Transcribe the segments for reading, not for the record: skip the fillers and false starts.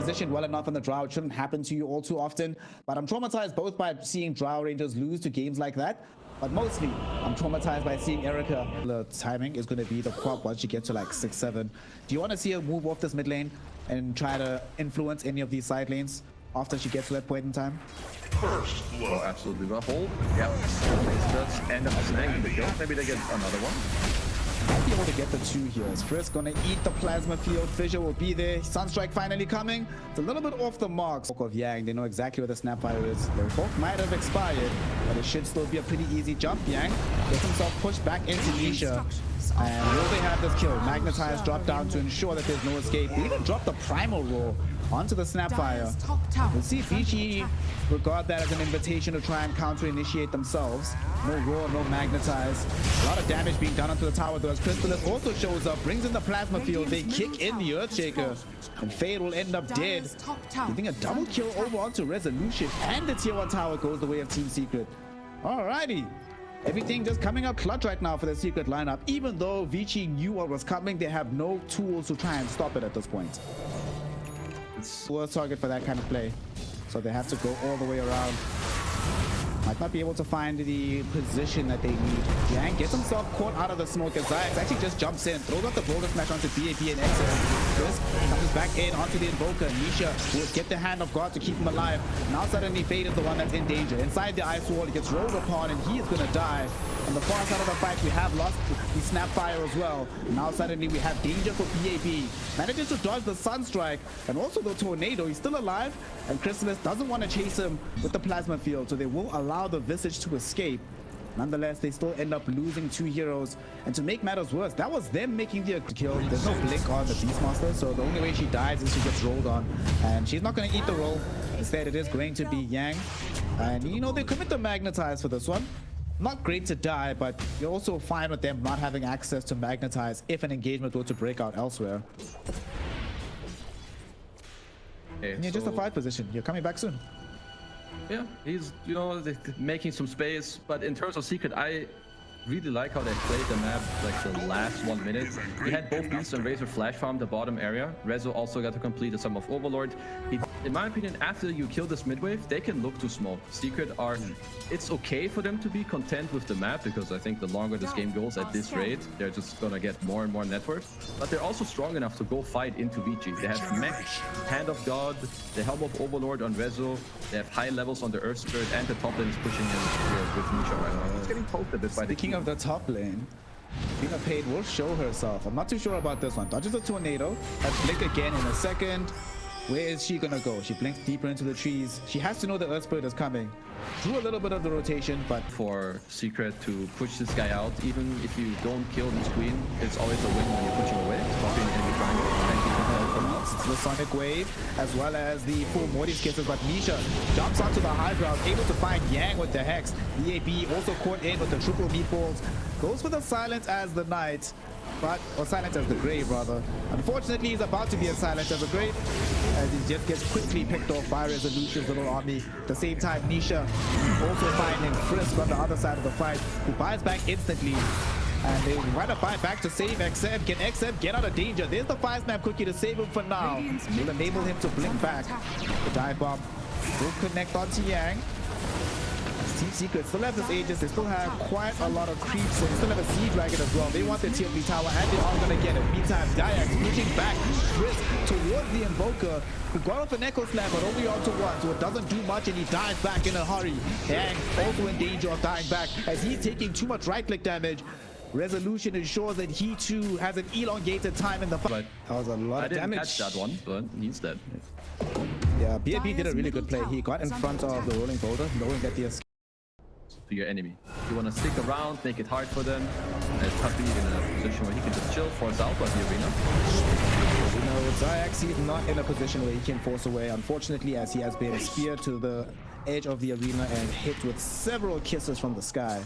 positioned well enough on the Drow. It shouldn't happen to you all too often. But I'm traumatized both by seeing Drow Rangers lose to games like that. But mostly, I'm traumatized by seeing Erica. The timing is going to be the prop once you get to like 6-7. Do you want to see her move off this mid lane and try to influence any of these side lanes after she gets to that point in time? First blood. Oh, absolutely. The hold. Yeah. Does end up snagging the kill. Maybe they get another one. Might be able to get the 2 here. Is Frisk gonna eat the plasma field? Fissure will be there. Sunstrike finally coming. It's a little bit off the mark. Of Yang, they know exactly where the Snapfire is. Their both might have expired, but it should still be a pretty easy jump. Yang gets himself pushed back into Nisha. And will they have this kill? Magnetize drop down to ensure that there's no escape. They even drop the primal roll onto the Snapfire. We'll see if VICI regard that as an invitation to try and counter-initiate themselves. No roar, no magnetize. A lot of damage being done onto the tower though as Crystallis also shows up, brings in the plasma field. They kick in the Earthshaker, and Fade will end up dead. Getting a double kill over onto Resolution, and the tier 1 tower goes the way of Team Secret. Alrighty. Everything just coming out clutch right now for the Secret lineup. Even though VICI knew what was coming, they have no tools to try and stop it at this point. It's a worst target for that kind of play, so they have to go all the way around. Might not be able to find the position that they need. Yang gets himself caught out of the smoke as Zayax actually just jumps in, throws out the Boulder Smash onto BAB and XM. Chris comes back in onto the Invoker. Nisha will get the Hand of God to keep him alive. Now suddenly Fade is the one that's in danger. Inside the Ice Wall, he gets rolled upon and he is going to die. On the far side of the fight, we have lost the Snapfire as well. Now suddenly we have danger for BAB. Manages to dodge the Sunstrike and also the Tornado. He's still alive, and Crystallis doesn't want to chase him with the Plasma Field, so they will allow the Visage to escape. Nonetheless, they still end up losing 2 heroes. And to make matters worse, that was them making the kill. There's no blink on the Beastmaster, so the only way she dies is she gets rolled on. And she's not going to eat the roll. Instead, it is going to be Yang. And, you know, they commit to Magnetize for this one. Not great to die, but you're also fine with them not having access to Magnetize if an engagement were to break out elsewhere. Okay, and you're just a 5 position. You're coming back soon. Yeah, he's, you know, making some space, but in terms of Secret, I really like how they played the map like the last 1 minute. He had both Beast and Razor flash farm the bottom area. Rezo also got to complete the Sum of Overlord. In my opinion, after you kill this mid-wave, they can look too small. Secret are, it's okay for them to be content with the map, because I think the longer this game goes at this rate, they're just gonna get more and more net worth. But they're also strong enough to go fight into VICI. They have Mech, Hand of God, the Helm of Overlord on Rezo. They have high levels on the Earth Spirit, and the top lane is pushing in here with Nisha right now. It's getting poked a bit by the Speaking of the top lane, Tina Paid will show herself. I'm not too sure about this one. Dodges a Tornado. Has Blink again in a second. Where is she gonna go? She blinks deeper into the trees. She has to know the Earth Spirit is coming. Drew a little bit of the rotation, but for Secret to push this guy out, even if you don't kill this queen, it's always a win when you push him away. Stopping enemy triangle. The Sonic Wave, as well as the full Morty's Kisses, but Nisha jumps onto the high ground, able to find Yang with the Hex. BAB also caught in with the triple meatballs. Goes for the Silence as the Knight, or Silence as the Grave, rather. Unfortunately, he's about to be a Silence as a Grave, as he just gets quickly picked off by Resolution's little army. At the same time, Nisha also finding Frisk on the other side of the fight, who buys back instantly. And they want to buy back to save XM. Can XM get out of danger? There's the 5-snap cookie to save him for now. Will enable him to blink back. The dive bomb will connect onto Yang. Team Secret still have this Aegis. They still have quite a lot of creeps. So they still have a Sea Dragon as well. They want their tier 3 tower, and they are going to get it. Meantime, Diax pushing back Frisk towards the Invoker, who got off an Echo Slam, but only onto 1, so it doesn't do much, and he dies back in a hurry. Yang also in danger of dying back, as he's taking too much right-click damage. Resolution ensures that he too has an elongated time in the fight. That was a lot of damage. I didn't catch that one, but he's dead. Yeah, BAB did a really good play. He got in front of the Rolling Boulder, knowing that the escape to your enemy. You want to stick around, make it hard for them. And Tuppy in a position where he can just chill, force out of the arena. You know, Zayax, he's not in a position where he can force away, unfortunately, as he has been speared to the edge of the arena and hit with several kisses from the sky.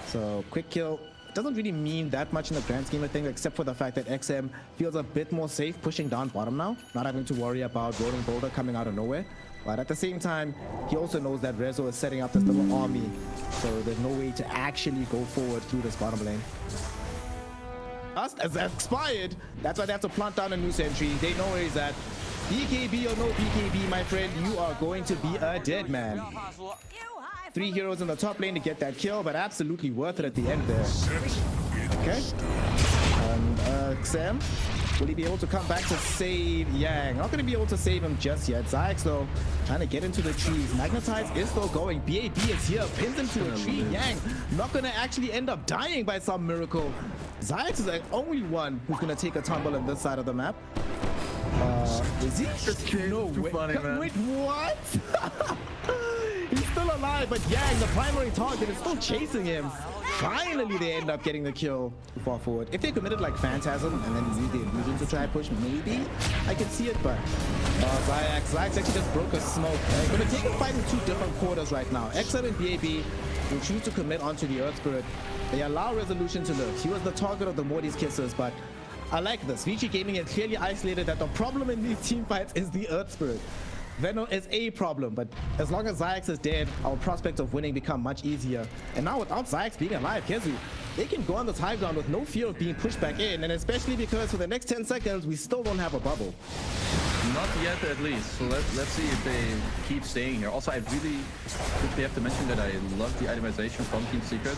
So quick kill doesn't really mean that much in the grand scheme of things, except for the fact that XM feels a bit more safe pushing down bottom now, not having to worry about Rolling Boulder coming out of nowhere. But at the same time, he also knows that Rezo is setting up this little army, so there's no way to actually go forward through this bottom lane. As expired, that's why they have to plant down a new sentry. They know where he's at. BKB or no BKB, my friend, you are going to be a dead man. 3 heroes in the top lane to get that kill, but absolutely worth it at the end there. Okay. Sam, will he be able to come back to save Yang? Not going to be able to save him just yet. Zayx, though, trying to get into the trees. Magnetize is still going. BAB is here, pins him to a tree. Yang not going to actually end up dying by some miracle. Zayx is the only one who's going to take a tumble on this side of the map. Is he? No way. Funny, man. Wait, what? He's still alive, but Yang, the primary target, is still chasing him. Finally, they end up getting the kill too far forward. If they committed like Phantasm and then use the illusion to try and push, maybe I can see it, but Zayx actually just broke a smoke. They're going to take a fight in 2 different quarters right now. XL and BAB will choose to commit onto the Earth Spirit. They allow Resolution to live. He was the target of the Morty's kisses, but I like this. VICI Gaming has clearly isolated that the problem in these team fights is the Earth Spirit. Venom is a problem, but as long as Zayx is dead, our prospect of winning become much easier. And now without Zayx being alive, Kezu, they can go on this high ground with no fear of being pushed back in, and especially because for the next 10 seconds, we still don't have a bubble. Not yet, at least. So let's see if they keep staying here. Also, I really quickly have to mention that I love the itemization from Team Secret.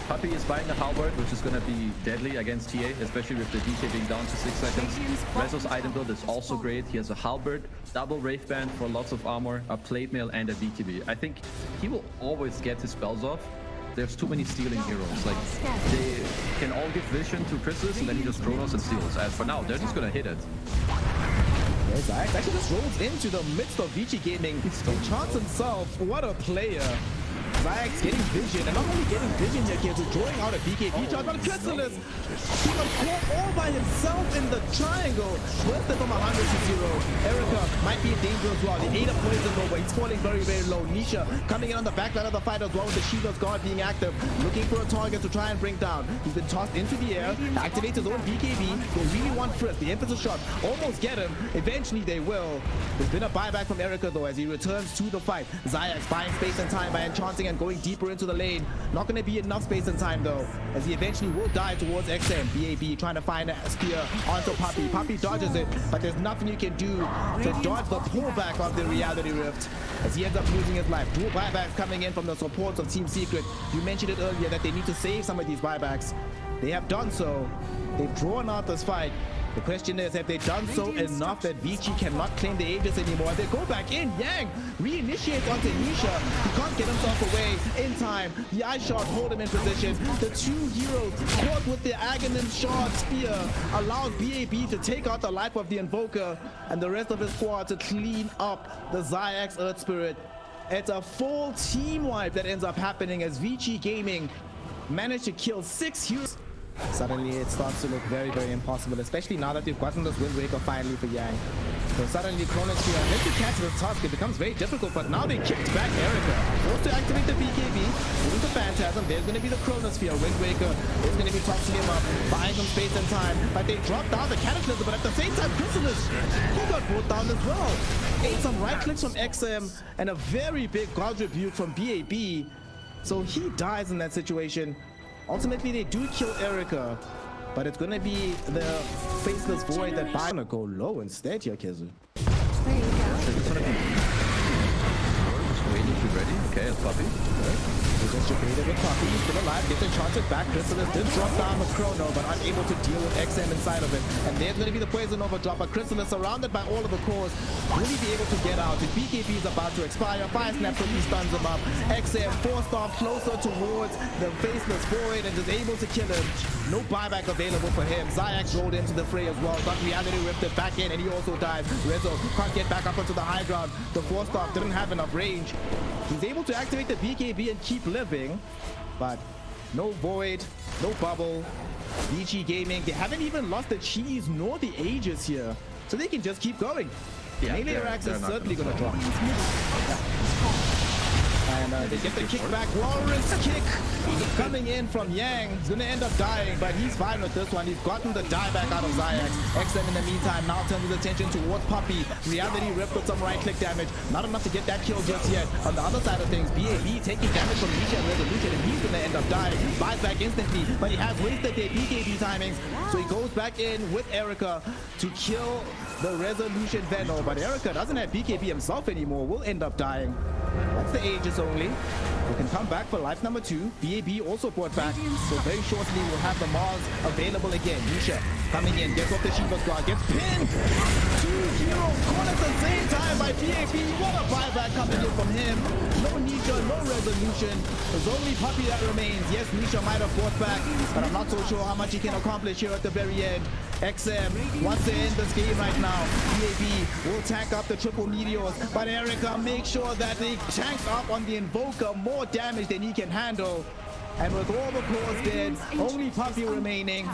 Puppy is buying the halberd, which is going to be deadly against TA, especially with the DK being down to 6 seconds. Rezo's item build is also great. He has a halberd, double Wraith Band for lots of armor, a plate mail, and a BKB. I think he will always get his spells off. There's too many stealing heroes. Like, they can all give vision to Chrysalis, and then he just Chronos and steals. As for now, they're just going to hit it. Zayx actually just rolls into the midst of VICI Gaming. He charts himself. What a player. Zayx getting vision, and not only getting vision here, kids, drawing out a BKB charge, but Chrysalis, he was caught all by himself in the triangle. Twisted from 100 to 0. Erica might be in danger as well. The 8 of poison over. He's falling very, very low. Nisha coming in on the back line of the fight as well, with the Shiva's guard being active, looking for a target to try and bring down. He's been tossed into the air, activates his own BKB. They really want Frisk. The emphasis shot almost get him. Eventually they will. There's been a buyback from Erica though as he returns to the fight. Zayx buying space and time by enchanting and going deeper into the lane. Not going to be enough space and time though, as he eventually will die towards XM. BAB trying to find a spear onto Puppy. Puppy dodges it, but there's nothing you can do to dodge the pullback of the Reality Rift, as he ends up losing his life. Dual buybacks coming in from the supports of Team Secret. You mentioned it earlier that they need to save some of these buybacks. They have done so. They've drawn out this fight. The question is, have they done so enough that VICI cannot claim the Aegis anymore? They go back in. Yang reinitiates onto Nisha. He can't get himself away in time. The Ice Shard hold him in position. The 2 heroes caught with the Aghanim Shard Spear allows BAB to take out the life of the Invoker and the rest of his squad to clean up the Zayx Earth Spirit. It's a full team wipe that ends up happening as VICI Gaming managed to kill 6 heroes. Suddenly it starts to look very, very impossible, especially now that they've gotten this Wind Waker finally for Yang. So suddenly Chronosphere, unless you catch this task, it becomes very difficult, but now they kicked back Erica. Forced to activate the BKB, moving the Phantasm, there's going to be the Chronosphere. Wind Waker is going to be tossing him up, buying some space and time, but they dropped down the Cataclysm, but at the same time, Chrysalis, he got brought down as well. Ate some right clicks from XM, and a very big God Rebuke from BAB. So he dies in that situation. Ultimately, they do kill Erica, but it's gonna be the Faceless Void that buys. Gonna go low instead here, Kizu. There you go. It's gonna be... Just waiting to be ready. Okay, it's Puppy. He just debated with Puppy. He's still alive. Gets enchanted back. Chrysalis did drop down with Chrono, but unable to deal with XM inside of it. And there's gonna be the Poison Overdrop, but Chrysalis, surrounded by all of the cores, will he be able to get out? His BKB is about to expire. Fire Snap quickly stuns him up. XM forced off closer towards the Faceless Void and is able to kill him. No buyback available for him. Zayx rolled into the fray as well. Got Reality Rifted back in and he also dies. Rezo can't get back up onto the high ground. The forced off didn't have enough range. He's able to activate the BKB and keep living, but no Void, no Bubble. VICI Gaming, they haven't even lost the cheese nor the Aegis here, so they can just keep going. Yeah, Melee Rax is certainly going to drop. And they get the kickback. Walrus kick coming in from Yang. He's going to end up dying, but he's fine with this one. He's gotten the dieback out of Zayx. XM in the meantime now turns his attention towards Puppy. Reality Rip with some right-click damage. Not enough to get that kill just yet. On the other side of things, BAB taking damage from Nisha and Resolution, and he's going to end up dying. Buys back instantly, but he has wasted their BKB timings. So he goes back in with Erica to kill the Resolution Venom, but Erica doesn't have BKB himself anymore, will end up dying. That's the Aegis only. We can come back for life number 2. BAB also brought back, so very shortly we'll have the Mars available again. Nisha coming in, gets off the Shiva's guard, gets pinned. 2 heroes caught at the same time by BAB. What a buyback coming in from him. No Nisha, no Resolution. There's only Puppy that remains. Yes, Nisha might have fought back, but I'm not so sure how much he can accomplish here at the very end. XM wants to end this game right now. BAB will tank up the triple meteors, but Erica makes sure that he tanks up on the Invoker more damage than he can handle. And with all the cores dead, only Puppy remaining.